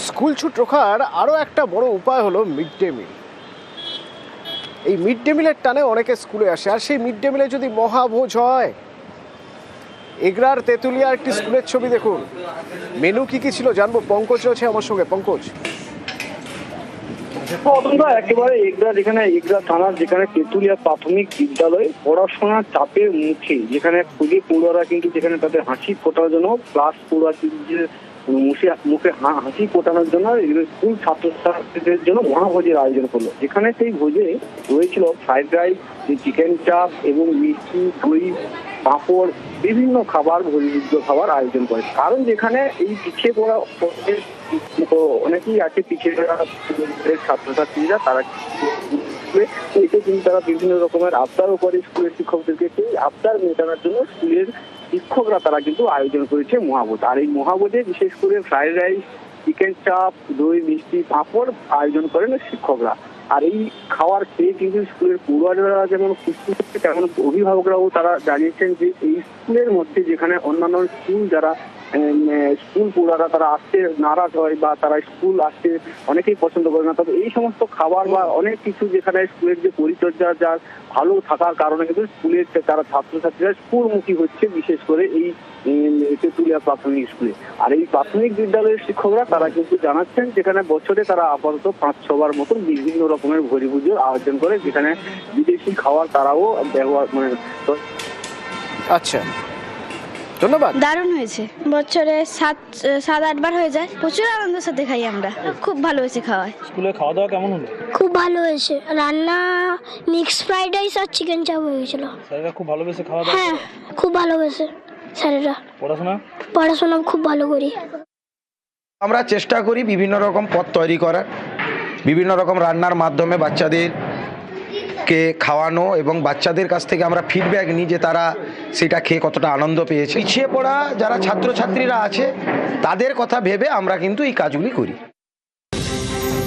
School ছুট রোখার আরও একটা বড় উপায় হলো মিড ডে মিল। এই মিড ডে মিলের টানে অনেকে স্কুলে আসে, আর সেই মিড ডে মিলে যদি মহাভোজ হয়। এগরার তেঁতুলিয়ার একটি স্কুলের ছবি দেখুন। মেনু কি কি ছিল জানবো, পঙ্কজ রয়েছে আমার সঙ্গে। পঙ্কজ, একেবারে এগরা থানার যেখানে তেঁতুলিয়া প্রাথমিক বিদ্যালয়ে পড়াশোনার চাপের মুখে যেখানে খুবই পড়ুয়ারা কিন্তু যেখানে তাদের হাসি ফোটানোর জন্য প্লাস পড়ুয়া মুখে হাসি ফোটানোর জন্য স্কুল ছাত্রছাত্রীদের জন্য মহাভোজের আয়োজন করলো। যেখানে সেই ভোজে রয়েছিল ফ্রাইড রাইস, চিকেন চাপ এবং মিষ্টি, দই, পাঁপড়, বিভিন্ন খাবার, ভোজ্য খাবার আয়োজন করে। কারণ যেখানে এই পিছিয়ে পড়া অনেকেই আছে, পিছিয়ে পড়া ছাত্রছাত্রীরা তারা এতে কিন্তু তারা বিভিন্ন রকমের আবদারও করে স্কুলের শিক্ষকদেরকে। সেই আবদার মেটানোর জন্য স্কুলের শিক্ষকরা তারা কিন্তু আয়োজন করেছে মহাভোজ। আর এই মহাভোজে বিশেষ করে ফ্রাইড রাইস, চিকেন চাপ, দই, মিষ্টি, পাঁপড় আয়োজন করেন শিক্ষকরা। আর এই খাওয়ার খেয়ে কিন্তু স্কুলের পড়ুয়ারা যেমন খুশি হচ্ছে, তেমন অভিভাবকরাও তারা জানিয়েছেন যে এই স্কুলের মধ্যে যেখানে অন্যান্য স্কুল যারা স্কুল পড়ুয়ারা তারা আসতে নারাজ হয় বা তারা স্কুল আসতে অনেকেই পছন্দ করে না, তবে এই সমস্ত খাবার বা অনেক কিছু যেখানে স্কুলের যে পরিচর্যা যা ভালো থাকার কারণে কিন্তু স্কুলের তারা ছাত্রছাত্রীরা স্কুলমুখী হচ্ছে, বিশেষ করে এই তেঁতুলিয়া প্রাথমিক স্কুলে। আর এই প্রাথমিক বিদ্যালয়ের শিক্ষকরা তারা কিন্তু জানাচ্ছেন যেখানে বছরে তারা আপাতত 5-6 বার মতন বিভিন্ন রকমের ভরি পুজোর আয়োজন করে, যেখানে বিদেশি খাবার তারাও ব্যবহার আচ্ছা, ধন্যবাদ। দারুণ হয়েছে। বছরে 7-8 বার হয়ে যায়। প্রচুর আনন্দের সাথে খাই আমরা। খুব ভালো হয়েছে খাওয়া। স্কুলে খাওয়া দাওয়া কেমন হলো? খুব ভালো হয়েছে। রান্না মিক্স ফ্রাইড রাইস আর চিকেন চাপ হয়ে গেছিল। স্যারেরা খুব ভালোবেসে খাওয়া দাওয়া? হ্যাঁ, খুব ভালোবেসে স্যারেরা। পড়াশোনা খুব ভালো করি। আমরা চেষ্টা করি বিভিন্ন রকম পদ তৈরি করার, বিভিন্ন রকম রান্নার মাধ্যমে বাচ্চাদেরকে খাওয়ানো এবং বাচ্চাদের কাছ থেকে আমরা ফিডব্যাক নিই যে তারা সেটা খেয়ে কতটা আনন্দ পেয়েছে। পিছিয়ে পড়া যারা ছাত্রছাত্রীরা আছে তাদের কথা ভেবে আমরা কিন্তু এই কাজগুলি করি।